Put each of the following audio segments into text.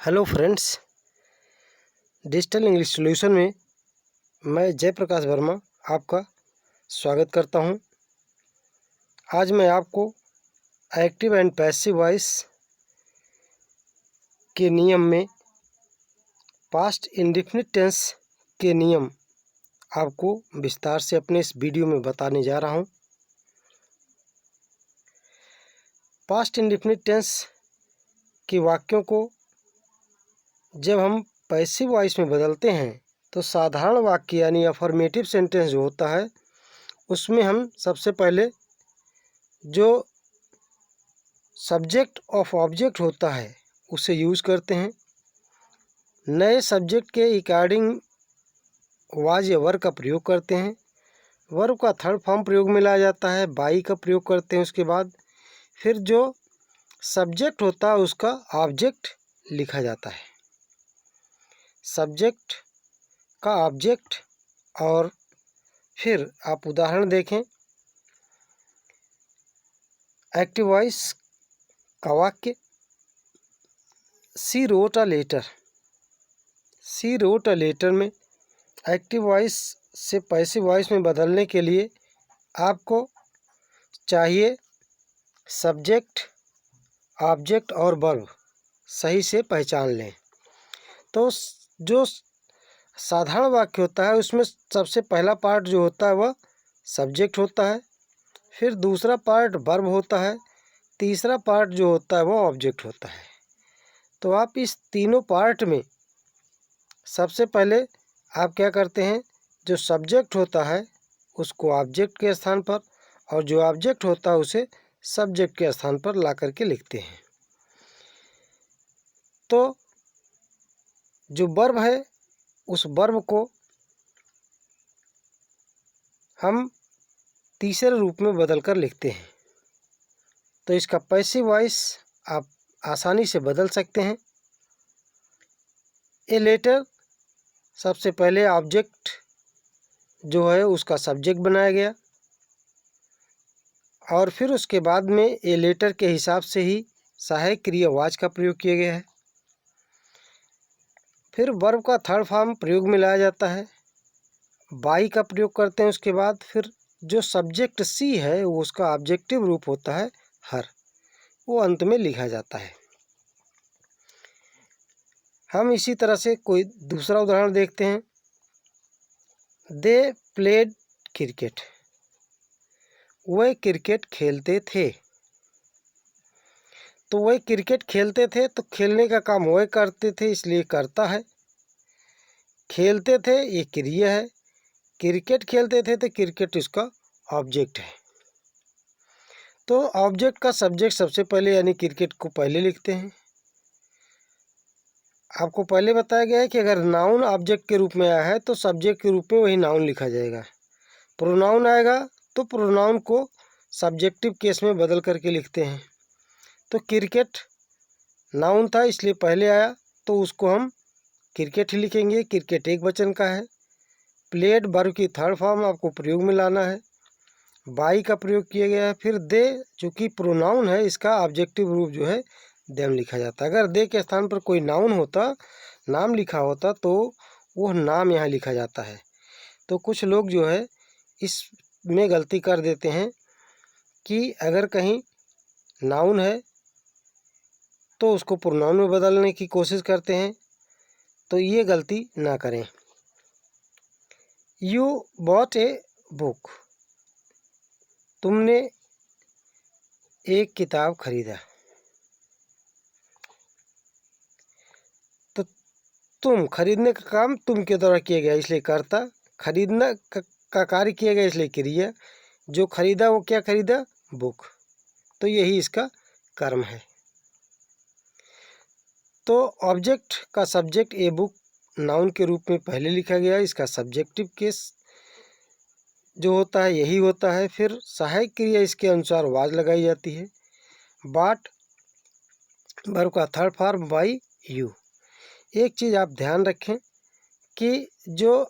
Hello friends, digital English solution में मैं जयप्रकाश वर्मा आपका स्वागत करता हूं। आज मैं आपको एक्टिव एंड पैसिव वॉइस के नियम में पास्ट इंडेफिनिट टेंस के नियम आपको विस्तार से अपने इस वीडियो में बताने जा रहा हूं। पास्ट इंडेफिनिट टेंस के वाक्यों को जब हम पैसिव वॉइस में बदलते हैं तो साधारण वाक्य यानी अफर्मेटिव सेंटेंस जो होता है उसमें हम सबसे पहले जो सब्जेक्ट ऑफ ऑब्जेक्ट होता है उसे यूज़ करते हैं। नए सब्जेक्ट के अकॉर्डिंग वाज या वर का प्रयोग करते हैं। वर्ब का थर्ड फॉर्म प्रयोग में लाया जाता है, बाई का प्रयोग करते हैं। उसके बाद फिर जो सब्जेक्ट होता है उसका ऑब्जेक्ट लिखा जाता है। सब्जेक्ट का ऑब्जेक्ट और फिर आप उदाहरण देखें। एक्टिव वॉइस का वाक्य she wrote a letter. She wrote a letter में एक्टिव वॉइस से पैसिव वॉइस में बदलने के लिए आपको चाहिए सब्जेक्ट, ऑब्जेक्ट और वर्ब सही से पहचान लें। तो जो साधारण वाक्य होता है उसमें सबसे पहला पार्ट जो होता है वह सब्जेक्ट होता है, फिर दूसरा पार्ट वर्ब होता है, तीसरा पार्ट जो होता है वह ऑब्जेक्ट होता है। तो आप इस तीनों पार्ट में सबसे पहले आप क्या करते हैं, जो सब्जेक्ट होता है उसको ऑब्जेक्ट के स्थान पर और जो ऑब्जेक्ट होता है उसे सब्जेक्ट के स्थान पर ला करके लिखते हैं। तो जो वर्ब है उस वर्ब को हम तीसरे रूप में बदल कर लिखते हैं। तो इसका पैसिव वॉइस आप आसानी से बदल सकते हैं। ए लेटर सबसे पहले ऑब्जेक्ट जो है उसका सब्जेक्ट बनाया गया और फिर उसके बाद में ए लेटर के हिसाब से ही सहायक क्रिया वाज का प्रयोग किया गया है। फिर वर्ब का थर्ड फॉर्म प्रयोग में लाया जाता है, बाई का प्रयोग करते हैं। उसके बाद फिर जो सब्जेक्ट सी है वो उसका ऑब्जेक्टिव रूप होता है हर, वो अंत में लिखा जाता है। हम इसी तरह से कोई दूसरा उदाहरण देखते हैं। They played cricket. वह क्रिकेट खेलते थे। तो वह क्रिकेट खेलते थे तो खेलने का काम वह करते थे इसलिए करता है। खेलते थे ये क्रिया है, क्रिकेट खेलते थे तो क्रिकेट इसका ऑब्जेक्ट है। तो ऑब्जेक्ट का सब्जेक्ट सबसे पहले यानी क्रिकेट को पहले लिखते हैं। आपको पहले बताया गया है कि अगर नाउन ऑब्जेक्ट के रूप में आया है तो सब्जेक्ट के रूप में वही नाउन लिखा जाएगा। प्रोनाउन आएगा तो प्रोनाउन को सब्जेक्टिव केस में बदल करके लिखते हैं। तो क्रिकेट नाउन था इसलिए पहले आया तो उसको हम क्रिकेट ही लिखेंगे, क्रिकेट एक वचन का है। प्लेड वर्ब की थर्ड फॉर्म आपको प्रयोग में लाना है, बाई का प्रयोग किया गया है। फिर दे चूँकि प्रोनाउन है इसका ऑब्जेक्टिव रूप जो है देम लिखा जाता है। अगर दे के स्थान पर कोई नाउन होता, नाम लिखा होता तो वह नाम यहाँ लिखा जाता है। तो कुछ लोग जो है इसमें गलती कर देते हैं कि अगर कहीं नाउन है तो उसको प्रोनाउन में बदलने की कोशिश करते हैं, तो ये गलती ना करें। You bought a book. तुमने एक किताब खरीदा। तो तुम खरीदने का काम तुम के द्वारा किया गया इसलिए कर्ता, खरीदना का कार्य किया गया इसलिए क्रिया। जो खरीदा वो क्या खरीदा, बुक, तो यही इसका कर्म है। तो ऑब्जेक्ट का सब्जेक्ट ए बुक नाउन के रूप में पहले लिखा गया, इसका सब्जेक्टिव केस जो होता है यही होता है। फिर सहायक क्रिया इसके अनुसार वाज लगाई जाती है। बाट वर्ब का थर्ड फॉर्म बाई यू। एक चीज़ आप ध्यान रखें कि जो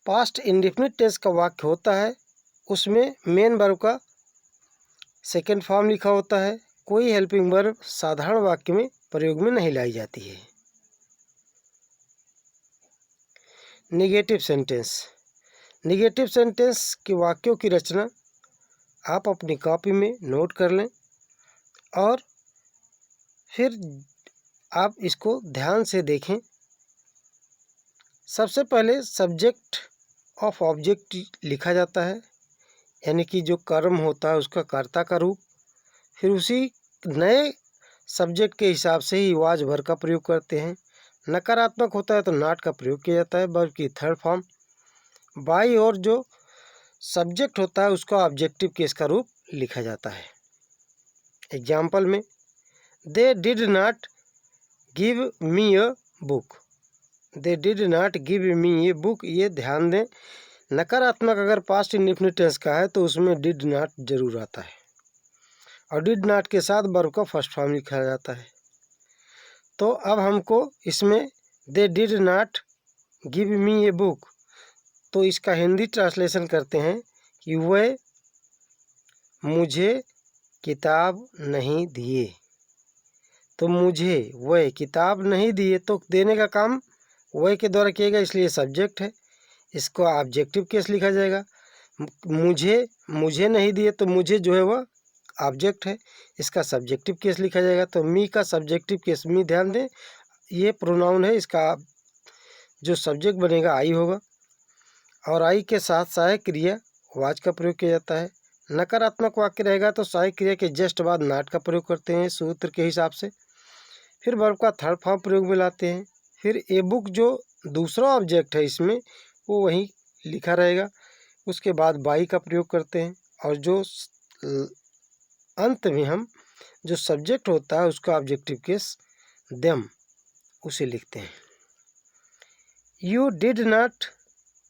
पास्ट इंडेफिनिट टेंस का वाक्य होता है उसमें मेन वर्ब का सेकेंड फॉर्म लिखा होता है। कोई हेल्पिंग वर्ब साधारण वाक्य में प्रयोग में नहीं लाई जाती है। Negative sentence. निगेटिव सेंटेंस के वाक्यों की रचना आप अपनी कॉपी में नोट कर लें और फिर आप इसको ध्यान से देखें। सबसे पहले सब्जेक्ट ऑफ ऑब्जेक्ट लिखा जाता है, यानी कि जो कर्म होता है उसका कर्ता का रूप। फिर उसी नए सब्जेक्ट के हिसाब से ही वाज वर्ब का प्रयोग करते हैं। नकारात्मक होता है तो नॉट का प्रयोग किया जाता है वर्ब की थर्ड फॉर्म। बाई और जो सब्जेक्ट होता है उसका ऑब्जेक्टिव केस का रूप लिखा जाता है। एग्जाम्पल में they did not give me a book. They did not give me a book, ये ध्यान दें नकारात्मक अगर पास्ट इंडेफिनिट टेंस का है तो उसमें डिड नॉट जरूर आता है और डिड नॉट के साथ वर्ब का फर्स्ट फॉर्म लिखा जाता है। तो अब हमको इसमें they did not give me a book, तो इसका हिंदी ट्रांसलेशन करते हैं कि वह मुझे किताब नहीं दिए। तो मुझे वह किताब नहीं दिए, तो देने का काम वह के द्वारा किया गया, इसलिए सब्जेक्ट है, इसको ऑब्जेक्टिव केस लिखा जाएगा। मुझे नहीं दिए, तो मुझे जो है वह ऑब्जेक्ट है, इसका सब्जेक्टिव केस लिखा जाएगा। तो मी का सब्जेक्टिव केस, मी ध्यान दें ये प्रोनाउन है, इसका जो सब्जेक्ट बनेगा आई होगा और आई के साथ सहायक क्रिया वाज का प्रयोग किया जाता है। नकारात्मक वाक्य रहेगा तो सहायक क्रिया के जस्ट बाद नॉट का प्रयोग करते हैं सूत्र के हिसाब से। फिर वर्ब का थर्ड फॉर्म प्रयोग में लाते हैं। फिर ए बुक जो दूसरा ऑब्जेक्ट है इसमें वो वहीं लिखा रहेगा। उसके बाद बाई का प्रयोग करते हैं और जो अंत में हम जो सब्जेक्ट होता है उसका ऑब्जेक्टिव केस देम उसे लिखते हैं। You did not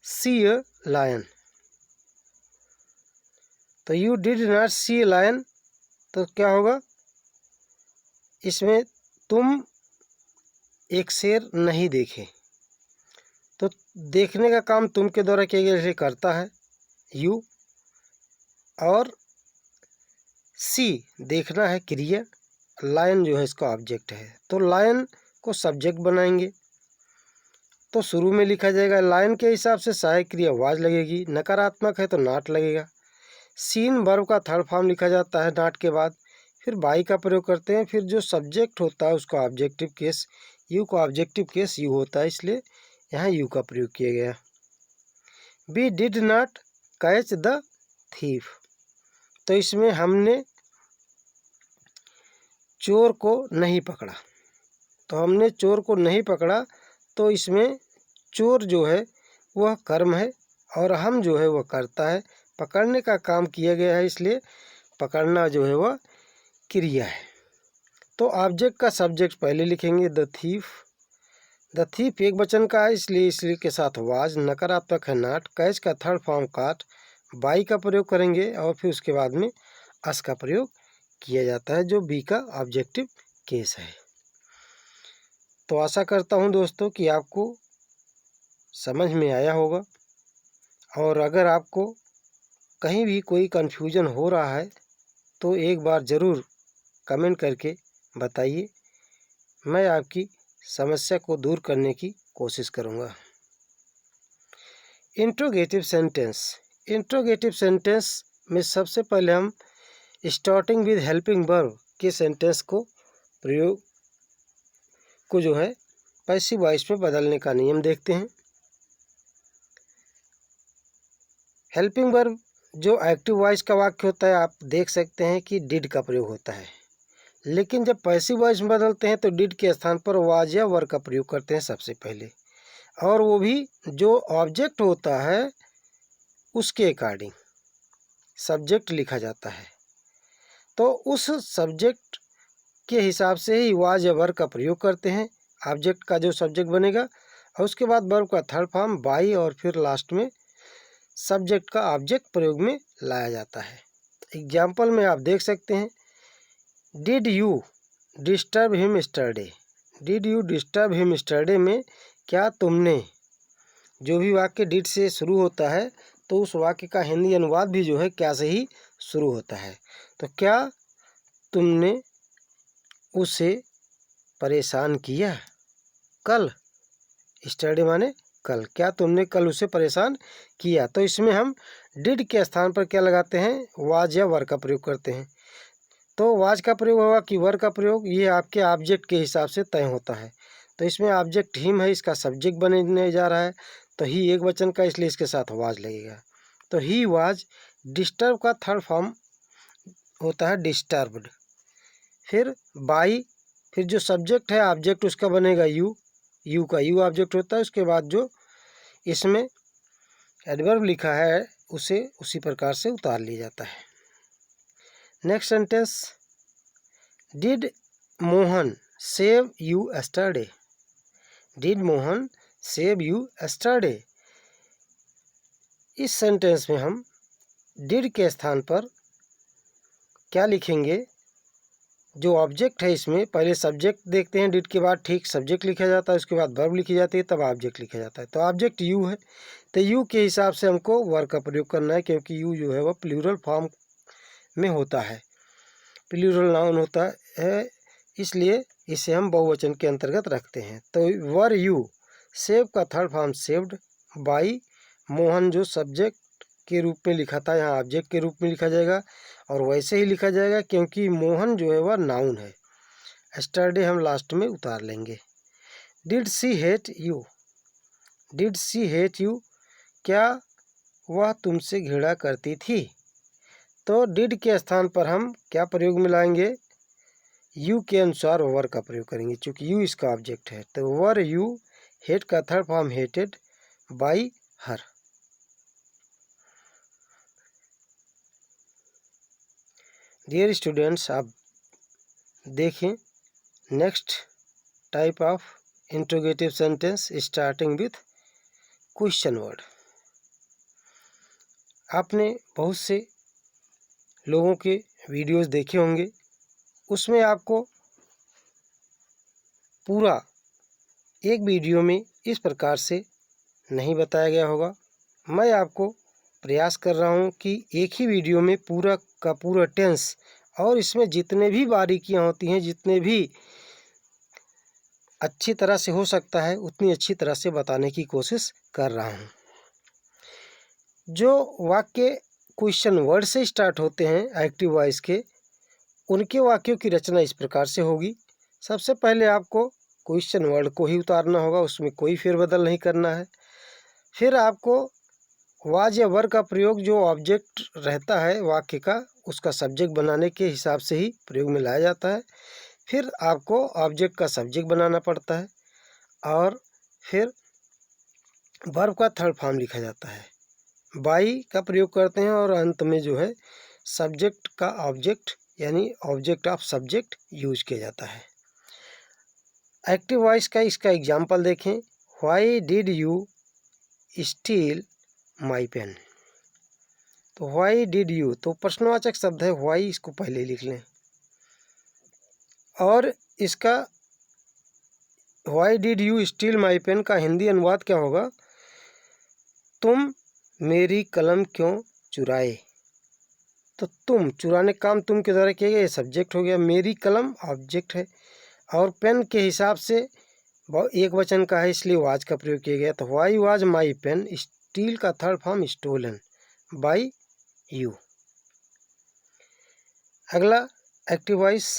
see a lion. तो you did not see a lion, तो क्या होगा इसमें, तुम एक शेर नहीं देखे। तो देखने का काम तुम के द्वारा किया गया करता है यू, और सी देखना है क्रिया, लायन जो है इसका ऑब्जेक्ट है। तो लायन को सब्जेक्ट बनाएंगे तो शुरू में लिखा जाएगा लायन के हिसाब से सहायक क्रिया वाज लगेगी, नकारात्मक है तो नॉट लगेगा। सीन वर्ब का थर्ड फॉर्म लिखा जाता है नॉट के बाद। फिर बाई का प्रयोग करते हैं। फिर जो सब्जेक्ट होता है उसका ऑब्जेक्टिव केस, यू का ऑब्जेक्टिव केस यू होता है, इसलिए यहाँ यू का प्रयोग किया गया। We did not catch the thief. तो इसमें हमने चोर को नहीं पकड़ा। तो हमने चोर को नहीं पकड़ा, तो इसमें चोर जो है वह कर्म है और हम जो है वह कर्ता है। पकड़ने का काम किया गया है, इसलिए पकड़ना जो है वह क्रिया है। तो ऑब्जेक्ट का सब्जेक्ट पहले लिखेंगे द थीफ। द थीफ एक वचन का है, इसलिए के साथ वाज, नकारात्मक है नॉट, कैच का थर्ड फॉर्म काट, बाई का प्रयोग करेंगे और फिर उसके बाद में अस का प्रयोग किया जाता है जो बी का ऑब्जेक्टिव केस है। तो आशा करता हूँ दोस्तों कि आपको समझ में आया होगा, और अगर आपको कहीं भी कोई कन्फ्यूजन हो रहा है तो एक बार ज़रूर कमेंट करके बताइए, मैं आपकी समस्या को दूर करने की कोशिश करूँगा। Interrogative sentence. इंट्रोगेटिव सेंटेंस में सबसे पहले हम स्टार्टिंग विद हेल्पिंग वर्ब के सेंटेंस को प्रयोग को जो है पैसिव वॉइस में बदलने का नियम देखते हैं। हेल्पिंग वर्ब जो एक्टिव वॉइस का वाक्य होता है आप देख सकते हैं कि डिड का प्रयोग होता है, लेकिन जब पैसिव वॉइस में बदलते हैं तो डिड के स्थान पर वाज या वर का प्रयोग करते हैं सबसे पहले, और वो भी जो ऑब्जेक्ट होता है उसके अकॉर्डिंग सब्जेक्ट लिखा जाता है। तो उस सब्जेक्ट के हिसाब से ही वाज या वर का प्रयोग करते हैं, ऑब्जेक्ट का जो सब्जेक्ट बनेगा, और उसके बाद वर्ब का थर्ड फॉर्म बाई और फिर लास्ट में सब्जेक्ट का ऑब्जेक्ट प्रयोग में लाया जाता है। एग्जाम्पल में आप देख सकते हैं did you disturb him yesterday. Did you disturb him yesterday में क्या तुमने, जो भी वाक्य डिड से शुरू होता है तो उस वाक्य का हिंदी अनुवाद भी जो है क्या से ही शुरू होता है। तो क्या तुमने उसे परेशान किया कल। स्टडी माने कल, क्या तुमने कल उसे परेशान किया। तो इसमें हम डिड के स्थान पर क्या लगाते हैं, वाज या वर का प्रयोग करते हैं। तो वाज का प्रयोग होगा कि वर का प्रयोग, ये आपके ऑब्जेक्ट के हिसाब से तय होता है। तो इसमें ऑब्जेक्ट हिम है, इसका सब्जेक्ट बनने जा रहा है, तो ही एक वचन का, इसलिए इसके साथ वाज लगेगा। तो ही वाज डिस्टर्ब का थर्ड फॉर्म होता है डिस्टर्ब्ड। फिर बाई, फिर जो सब्जेक्ट है ऑब्जेक्ट उसका बनेगा यू, यू का यू ऑब्जेक्ट होता है। उसके बाद जो इसमें एडवर्ब लिखा है उसे उसी प्रकार से उतार लिया जाता है। Next sentence, did Mohan save you yesterday. Did Mohan save you yesterday. इस सेंटेंस में हम डिड के स्थान पर क्या लिखेंगे, जो ऑब्जेक्ट है इसमें पहले सब्जेक्ट देखते हैं, डिड के बाद ठीक सब्जेक्ट लिखा जाता है, उसके बाद वर्ब लिखी जाती है, तब ऑब्जेक्ट लिखा जाता है। तो ऑब्जेक्ट यू है, तो यू के हिसाब से हमको वर्ब का प्रयोग करना है, क्योंकि यू जो है वह प्लूरल फॉर्म में होता है, प्लूरल नाउन होता है, इसलिए इसे हम बहुवचन के अंतर्गत रखते हैं। तो वर यू, सेव का third form saved, by Mohan जो सब्जेक्ट के रूप में लिखा था यहाँ ऑब्जेक्ट के रूप में लिखा जाएगा, और वैसे ही लिखा जाएगा क्योंकि मोहन जो है वह नाउन है। एस्टरडे हम लास्ट में उतार लेंगे। Did she hate you. Did she hate you, क्या वह तुमसे घृणा करती थी। तो डिड के स्थान पर हम क्या प्रयोग में लाएंगे, यू के अनुसार वर का प्रयोग करेंगे, चूँकि यू इसका ऑब्जेक्ट है। तो वर यू, हेट का third form hated, by her. Dear students, आप देखें next type of interrogative sentence starting with question word. आपने बहुत से लोगों के वीडियोस देखे होंगे, उसमें आपको पूरा एक वीडियो में इस प्रकार से नहीं बताया गया होगा। मैं आपको प्रयास कर रहा हूं कि एक ही वीडियो में पूरा का पूरा टेंस और इसमें जितने भी बारीकियां होती हैं, जितने भी अच्छी तरह से हो सकता है उतनी अच्छी तरह से बताने की कोशिश कर रहा हूं। जो वाक्य क्वेश्चन वर्ड से स्टार्ट होते हैं एक्टिव वॉइस के, उनके वाक्यों की रचना इस प्रकार से होगी। सबसे पहले आपको क्वेश्चन वर्ड को ही उतारना होगा, उसमें कोई फेरबदल नहीं करना है। फिर आपको वाज या वर का प्रयोग जो ऑब्जेक्ट रहता है वाक्य का, उसका सब्जेक्ट बनाने के हिसाब से ही प्रयोग में लाया जाता है। फिर आपको ऑब्जेक्ट का सब्जेक्ट बनाना पड़ता है, और फिर वर्ब का थर्ड फॉर्म लिखा जाता है, बाई का प्रयोग करते हैं, और अंत में जो है सब्जेक्ट का ऑब्जेक्ट यानी ऑब्जेक्ट ऑफ सब्जेक्ट यूज किया जाता है। एक्टिव वॉइस का इसका एग्जाम्पल देखें, why did you steal my pen. तो व्हाई डिड यू, तो प्रश्नवाचक शब्द है व्हाई, इसको पहले लिख लें। और इसका why did you steal my pen का हिंदी अनुवाद क्या होगा, तुम मेरी कलम क्यों चुराए। तो तुम, चुराने का काम तुम के द्वारा किया गया, ये सब्जेक्ट हो गया, मेरी कलम ऑब्जेक्ट है, और पेन के हिसाब से एक वचन का है इसलिए वाज का प्रयोग किया गया। तो why was my pen steal का third form stolen by you. अगला active voice,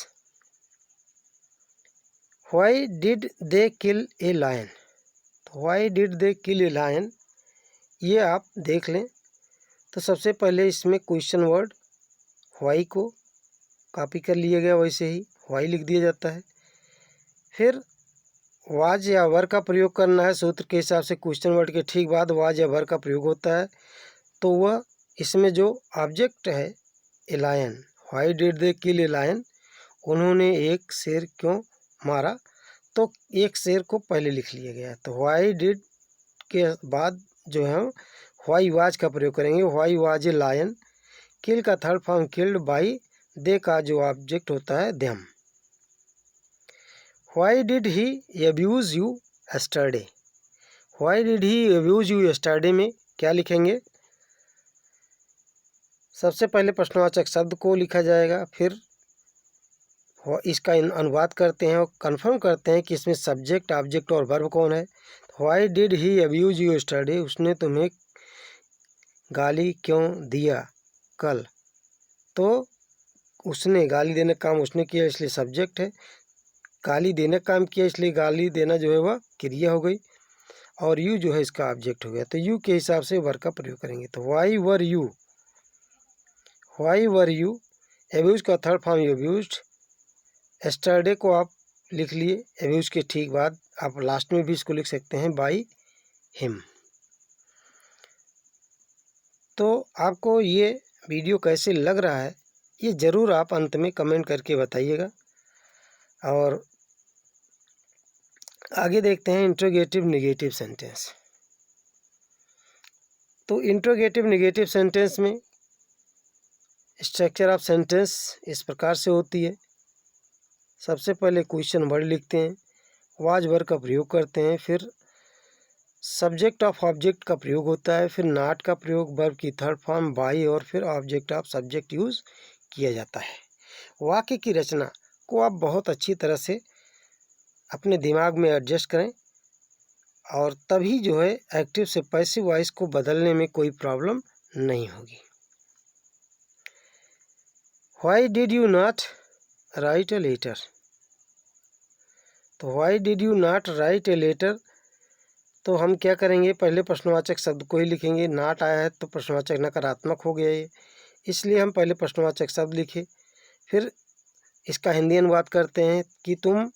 why did they kill a lion. तो why did they kill a lion, ये आप देख लें। तो सबसे पहले इसमें क्वेश्चन वर्ड व्हाई को कॉपी कर लिया गया, वैसे ही व्हाई लिख दिया जाता है। फिर वाज या वर का प्रयोग करना है सूत्र के हिसाब से, क्वेश्चन वर्ड के ठीक बाद वाज या वर का प्रयोग होता है। तो वह इसमें जो ऑब्जेक्ट है a lion, why did they kill a lion, उन्होंने एक शेर क्यों मारा, तो एक शेर को पहले लिख लिया गया। तो व्हाई डिड के बाद जो है व्हाई वाज का प्रयोग करेंगे, व्हाई वाज ए लायन, किल का थर्ड फॉर्म किल्ड बाई, दे का जो ऑब्जेक्ट होता है them. Why did he abuse you yesterday. Why did he abuse you yesterday में क्या लिखेंगे, सबसे पहले प्रश्नवाचक शब्द को लिखा जाएगा, फिर इसका अनुवाद करते हैं और कंफर्म करते हैं कि इसमें सब्जेक्ट, ऑब्जेक्ट और वर्ब कौन है। Why did he abuse you yesterday, उसने तुम्हें गाली क्यों दिया कल। तो उसने गाली देने का काम उसने किया इसलिए सब्जेक्ट है, गाली देने का काम किया इसलिए गाली देना जो है वह क्रिया हो गई, और यू जो है इसका ऑब्जेक्ट हो गया। तो यू के हिसाब से वर्ब का प्रयोग करेंगे। तो व्हाई वर यू एब्यूज का third form you abused. Yesterday को आप लिख लिए, एब्यूज के ठीक बाद आप लास्ट में भी इसको लिख सकते हैं बाई हिम। तो आपको ये वीडियो कैसे लग रहा है ये ज़रूर आप अंत में कमेंट करके बताइएगा। और आगे देखते हैं इंट्रोगेटिव नेगेटिव सेंटेंस। तो इंट्रोगेटिव नेगेटिव सेंटेंस में स्ट्रक्चर ऑफ सेंटेंस इस प्रकार से होती है। सबसे पहले क्वेश्चन वर्ड लिखते हैं, वाज वर्ब का प्रयोग करते हैं, फिर सब्जेक्ट ऑफ ऑब्जेक्ट का प्रयोग होता है, फिर नॉट का प्रयोग, वर्ब की थर्ड फॉर्म बाई, और फिर ऑब्जेक्ट ऑफ सब्जेक्ट यूज़ किया जाता है। वाक्य की रचना को आप बहुत अच्छी तरह से अपने दिमाग में एडजस्ट करें, और तभी जो है एक्टिव से पैसिव वॉइस को बदलने में कोई प्रॉब्लम नहीं होगी। Why did you not write a letter. तो why did you not write a letter, तो हम क्या करेंगे, पहले प्रश्नवाचक शब्द को ही लिखेंगे। नॉट आया है तो प्रश्नवाचक नकारात्मक हो गया ये, इसलिए हम पहले प्रश्नवाचक शब्द लिखे। फिर इसका हिंदी अनुवाद करते हैं कि तुम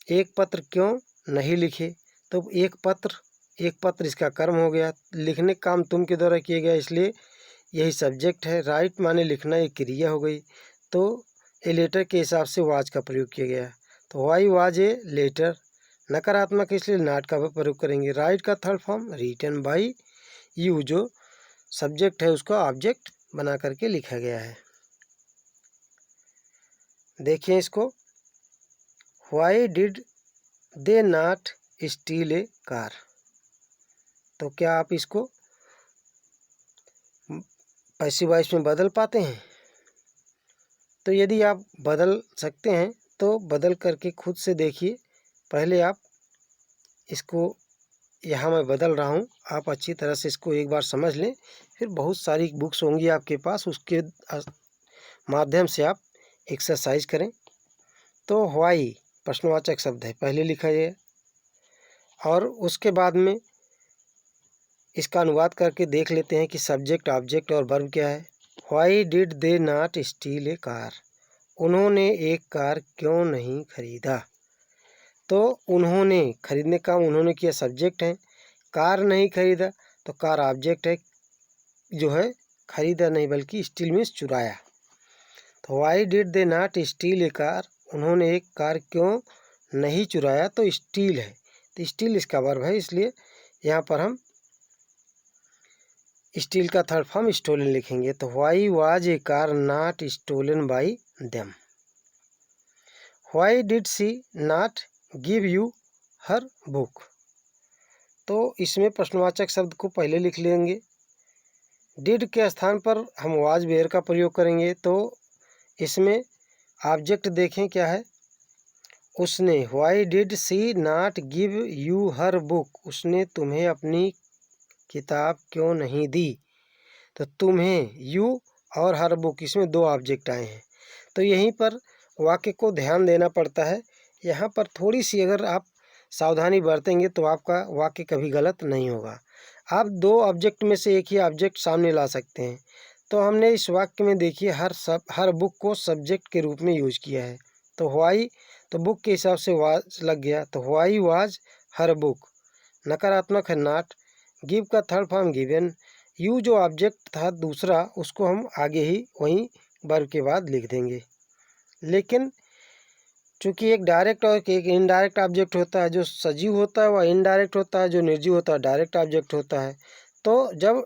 एक पत्र क्यों नहीं लिखे। तो एक पत्र इसका कर्म हो गया, लिखने का काम तुम के द्वारा किया गया, इसलिए यही सब्जेक्ट है। राइट माने लिखना, एक क्रिया हो गई। तो ए लेटर के हिसाब से वाज का प्रयोग किया गया। तो वाई वाज ए लेटर, नकारात्मक इसलिए नॉट का भी प्रयोग करेंगे। राइट का third form written by you, जो सब्जेक्ट है उसका ऑब्जेक्ट बना करके लिखा गया है। देखिए इसको, why did they not steel A car. तो क्या आप इसको पैसिव वॉइस में बदल पाते हैं? तो यदि आप बदल सकते हैं तो बदल करके खुद से देखिए। पहले आप इसको, यहाँ मैं बदल रहा हूँ, आप अच्छी तरह से इसको एक बार समझ लें, फिर बहुत सारी बुक्स होंगी आपके पास, उसके माध्यम से आप एक्सरसाइज करें। तो व्हाई प्रश्नवाचक शब्द है, पहले लिखा जाए, और उसके बाद में इसका अनुवाद करके देख लेते हैं कि सब्जेक्ट, ऑब्जेक्ट और वर्ब क्या है। Why did they not steel A car, उन्होंने एक कार क्यों नहीं खरीदा। तो उन्होंने, खरीदने का उन्होंने किया, सब्जेक्ट है। कार नहीं खरीदा, तो कार ऑब्जेक्ट है, जो है खरीदा नहीं बल्कि स्टील मीन्स चुराया। तो why did they not steel A car, उन्होंने एक कार क्यों नहीं चुराया। तो स्टील है, तो स्टील इसका वर्ब है, इसलिए यहाँ पर हम स्टील का थर्ड फॉर्म स्टोलन लिखेंगे। तो why was a car not stolen by them. Why did she not give you her book. तो इसमें प्रश्नवाचक शब्द को पहले लिख लेंगे, डिड के स्थान पर हम वाज वेयर का प्रयोग करेंगे। तो इसमें ऑब्जेक्ट देखें क्या है, उसने। Why did she not give you her book, उसने तुम्हें अपनी किताब क्यों नहीं दी। तो तुम्हें, यू और हर बुक, इसमें दो ऑब्जेक्ट आए हैं। तो यहीं पर वाक्य को ध्यान देना पड़ता है। यहाँ पर थोड़ी सी अगर आप सावधानी बरतेंगे तो आपका वाक्य कभी गलत नहीं होगा। आप दो ऑब्जेक्ट में से एक ही ऑब्जेक्ट सामने ला सकते हैं। तो हमने इस वाक्य में देखिए हर बुक को सब्जेक्ट के रूप में यूज किया है। तो व्हाई, तो बुक के हिसाब से वाज लग गया। तो व्हाई वाज हर बुक, नकारात्मक है नॉट। गिव का थर्ड फॉर्म गिवन। यू जो ऑब्जेक्ट था दूसरा, उसको हम आगे ही वहीं वर्ब के बाद लिख देंगे। लेकिन चूँकि एक डायरेक्ट और एक इनडायरेक्ट ऑब्जेक्ट होता है, जो सजीव होता है वह इनडायरेक्ट होता है, जो निर्जीव होता है डायरेक्ट ऑब्जेक्ट होता है। तो जब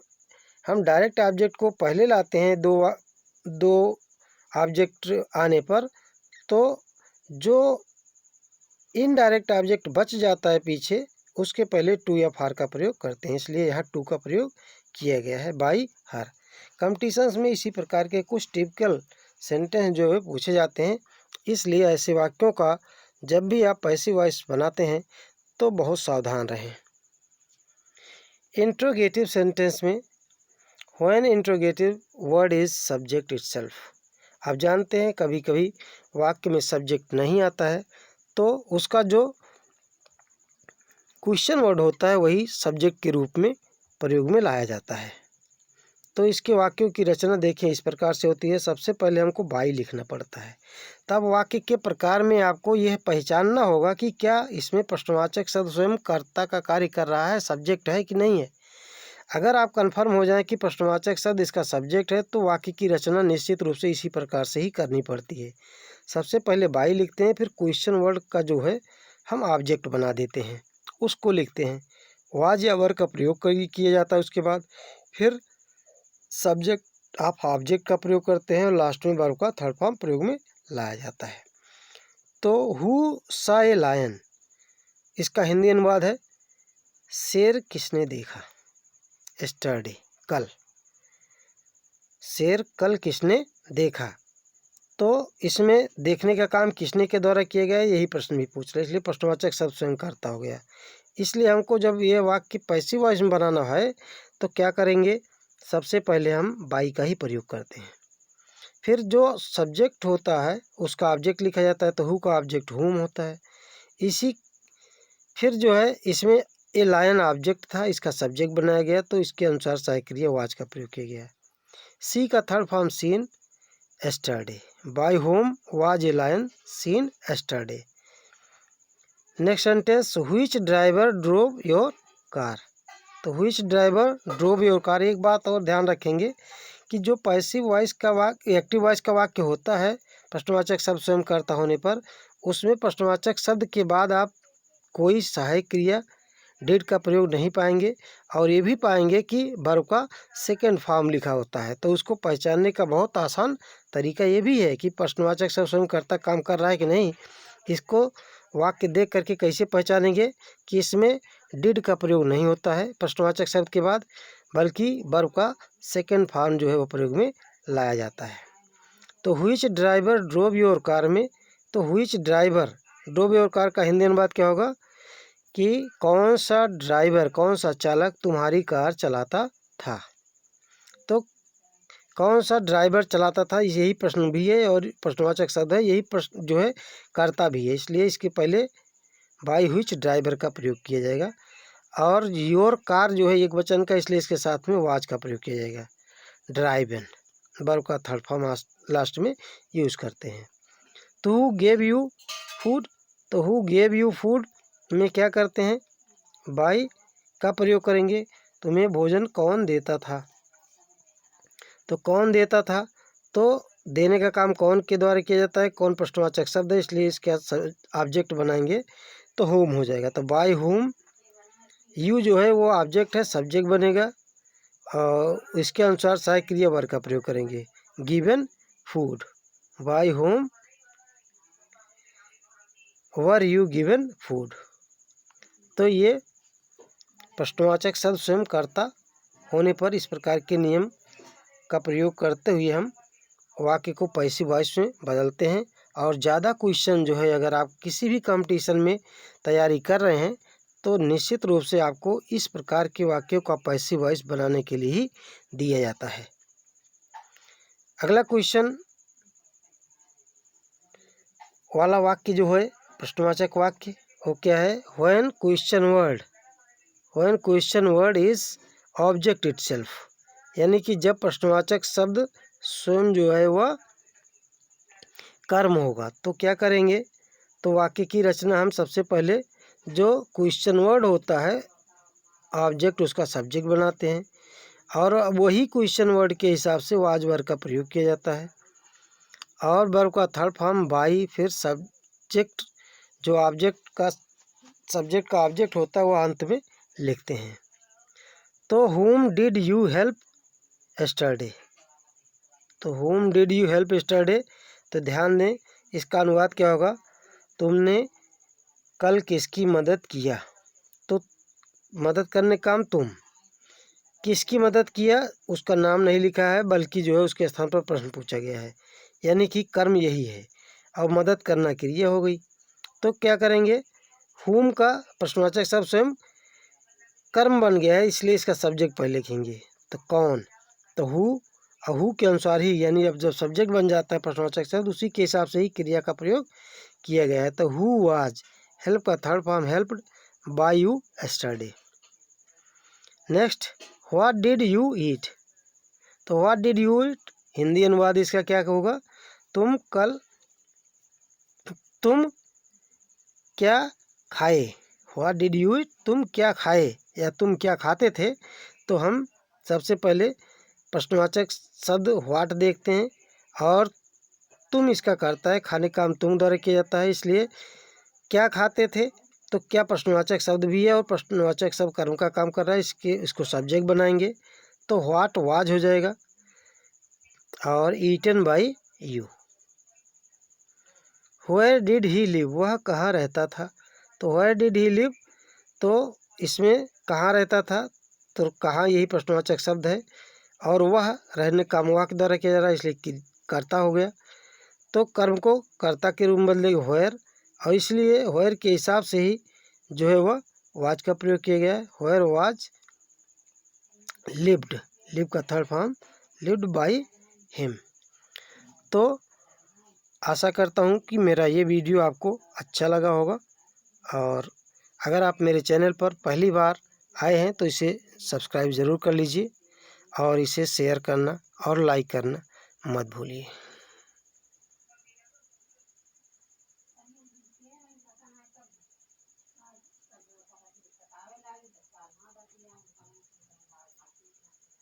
हम डायरेक्ट ऑब्जेक्ट को पहले लाते हैं दो ऑब्जेक्ट आने पर, तो जो इनडायरेक्ट ऑब्जेक्ट बच जाता है पीछे, उसके पहले टू या फार का प्रयोग करते हैं। इसलिए यहाँ टू का प्रयोग किया गया है बाई हर। कॉम्पिटिशन्स में इसी प्रकार के कुछ टिपिकल सेंटेंस जो है पूछे जाते हैं, इसलिए ऐसे वाक्यों का जब भी आप पैसिव वॉइस बनाते हैं तो बहुत सावधान रहें। इंट्रोगेटिव सेंटेंस में when interrogative word is subject itself, आप जानते हैं कभी कभी वाक्य में सब्जेक्ट नहीं आता है तो उसका जो क्वेश्चन वर्ड होता है वही सब्जेक्ट के रूप में प्रयोग में लाया जाता है। तो इसके वाक्यों की रचना देखें इस प्रकार से होती है। सबसे पहले हमको बाई लिखना पड़ता है, तब वाक्य के प्रकार में आपको यह पहचानना होगा कि क्या इसमें प्रश्नवाचक शब्द स्वयं कर्ता का कार्य कर रहा है, सब्जेक्ट है कि नहीं है। अगर आप कंफर्म हो जाएं कि प्रश्नवाचक शब्द इसका सब्जेक्ट है तो वाक्य की रचना निश्चित रूप से इसी प्रकार से ही करनी पड़ती है। सबसे पहले बाई लिखते हैं, फिर क्वेश्चन वर्ड का जो है हम ऑब्जेक्ट बना देते हैं, उसको लिखते हैं। वाज या वर का प्रयोग किया जाता है, उसके बाद फिर सब्जेक्ट आप ऑब्जेक्ट का प्रयोग करते हैं और लास्ट में वर्ब का थर्ड फॉर्म प्रयोग में लाया जाता है। तो हु सा ए लायन, इसका हिंदी अनुवाद है शेर किसने देखा। एस्टरडे, कल, शेर कल किसने देखा। तो इसमें देखने का काम किसने के द्वारा किया गया है, यही प्रश्न भी पूछ रहे, इसलिए प्रश्नवाचक शब्द स्वयं कर्ता हो गया। इसलिए हमको जब ये वाक्य पैसिव वॉइस में बनाना है तो क्या करेंगे, सबसे पहले हम बाई का ही प्रयोग करते हैं। फिर जो सब्जेक्ट होता है उसका ऑब्जेक्ट लिखा जाता है, तो हु का ऑब्जेक्ट हुम होता है। इसी फिर जो है इसमें ए लायन ऑब्जेक्ट था, इसका सब्जेक्ट बनाया गया तो इसके अनुसार सहायक क्रिया वाज का प्रयोग किया गया। सी का third form seen yesterday, by whom was a lion seen yesterday. Next sentence which driver drove your car, तो which driver drove your car. एक बात और ध्यान रखेंगे कि जो पैसिव वॉइस का वाक्य एक्टिव वॉइस का वाक्य होता है प्रश्नवाचक शब्द स्वयं कर्ता होने पर, उसमें प्रश्नवाचक शब्द के बाद आप कोई सहायक क्रिया डिड का प्रयोग नहीं पाएंगे और ये भी पाएंगे कि वर्ब का सेकंड फॉर्म लिखा होता है। तो उसको पहचानने का बहुत आसान तरीका ये भी है कि प्रश्नवाचक शब्द स्वयं कर्ता काम कर रहा है कि नहीं। इसको वाक्य देख करके कैसे पहचानेंगे कि इसमें डिड का प्रयोग नहीं होता है प्रश्नवाचक शब्द के बाद, बल्कि वर्ब का सेकंड फॉर्म जो है वो प्रयोग में लाया जाता है। तो which driver drove your car में, तो which driver drove your car का हिंदी अनुवाद क्या होगा कि कौन सा ड्राइवर, कौन सा चालक तुम्हारी कार चलाता था। तो कौन सा ड्राइवर चलाता था यही प्रश्न भी है और प्रश्नवाचक शब्द है, यही प्रश्न जो है कर्ता भी है, इसलिए इसके पहले बाय व्हिच ड्राइवर का प्रयोग किया जाएगा। और योर कार जो है एक वचन का, इसलिए इसके साथ में वाज का प्रयोग किया जाएगा। ड्राइव इन वर्ब का थर्ड फॉर्म लास्ट में यूज़ करते हैं। तो हु गेव यू फूड, तो हु गेव यू फूड में क्या करते हैं, बाय का प्रयोग करेंगे। तुम्हें भोजन कौन देता था, तो कौन देता था, तो देने का काम कौन के द्वारा किया जाता है, कौन प्रश्नवाचक शब्द है, इसलिए इसके ऑब्जेक्ट बनाएंगे तो होम हो जाएगा। तो बाय होम, यू जो है वो ऑब्जेक्ट है, सब्जेक्ट बनेगा और इसके अनुसार सहायक क्रिया वर्ग का प्रयोग करेंगे। Given food, by whom were you given food. तो ये प्रश्नवाचक शब्द स्वयं कर्ता होने पर इस प्रकार के नियम का प्रयोग करते हुए हम वाक्य को पैसिव वॉइस में बदलते हैं। और ज़्यादा क्वेश्चन जो है अगर आप किसी भी कंपटीशन में तैयारी कर रहे हैं तो निश्चित रूप से आपको इस प्रकार के वाक्यों का पैसिव वॉइस बनाने के लिए ही दिया जाता है। अगला क्वेश्चन वाला वाक्य जो है प्रश्नवाचक वाक्य वो क्या है, when question word is object itself, यानी कि जब प्रश्नवाचक शब्द स्वयं जो है वह कर्म होगा तो क्या करेंगे। तो वाक्य की रचना हम सबसे पहले जो क्वेश्चन वर्ड होता है ऑब्जेक्ट उसका सब्जेक्ट बनाते हैं और वही क्वेश्चन वर्ड के हिसाब से वाज वर्ब का प्रयोग किया जाता है और वर्ब का थर्ड फॉर्म बाई, फिर सब्जेक्ट जो सब्जेक्ट का ऑब्जेक्ट होता है वह अंत में लिखते हैं। तो whom did you help yesterday, तो whom did you help yesterday, तो ध्यान दें इसका अनुवाद क्या होगा, तुमने कल किसकी मदद किया। तो मदद करने काम तुम, किसकी मदद किया उसका नाम नहीं लिखा है बल्कि जो है उसके स्थान पर प्रश्न पूछा गया है, यानी कि कर्म यही है। और मदद करना क्रिया हो गई। तो क्या करेंगे, whom का प्रश्नवाचक शब्द स्वयं कर्म बन गया है, इसलिए इसका सब्जेक्ट पहले लिखेंगे। तो कौन, तो हु और हु के अनुसार ही, यानी अब जब सब्जेक्ट बन जाता है प्रश्नवाचक शब्द, उसी के हिसाब से ही क्रिया का प्रयोग किया गया है। तो हु वाज, हेल्प का third form helped by you yesterday. Next, what did you eat. तो what did you eat, Hindi अनुवाद इसका क्या होगा, तुम क्या खाए। व्हाट डिड यू ईट, तुम क्या खाए या तुम क्या खाते थे। तो हम सबसे पहले प्रश्नवाचक शब्द व्हाट देखते हैं, और तुम इसका करता है, खाने का काम तुम द्वारा किया जाता है, इसलिए क्या खाते थे, तो क्या प्रश्नवाचक शब्द भी है और प्रश्नवाचक शब्द कर्म का काम कर रहा है, इसको सब्जेक्ट बनाएंगे। तो व्हाट वाज हो जाएगा, और eaten by you. Where did he live, वह कहाँ रहता था। तो वेयर डिड ही लिव, तो इसमें कहाँ रहता था, तो कहाँ यही प्रश्नवाचक शब्द है, और वह रहने कामवा के द्वारा किया जा रहा है, इसलिए कर्ता हो गया। तो कर्म को कर्ता के रूप में बदलेगा वेयर, और इसलिए वेयर के हिसाब से ही जो है वह वाज का प्रयोग किया गया है। वेयर वाज लिव्ड, लिव का third form lived by him. तो आशा करता हूँ कि मेरा ये वीडियो आपको अच्छा लगा होगा, और अगर आप मेरे चैनल पर पहली बार आए हैं तो इसे सब्सक्राइब ज़रूर कर लीजिए, और इसे शेयर करना और लाइक करना मत भूलिए।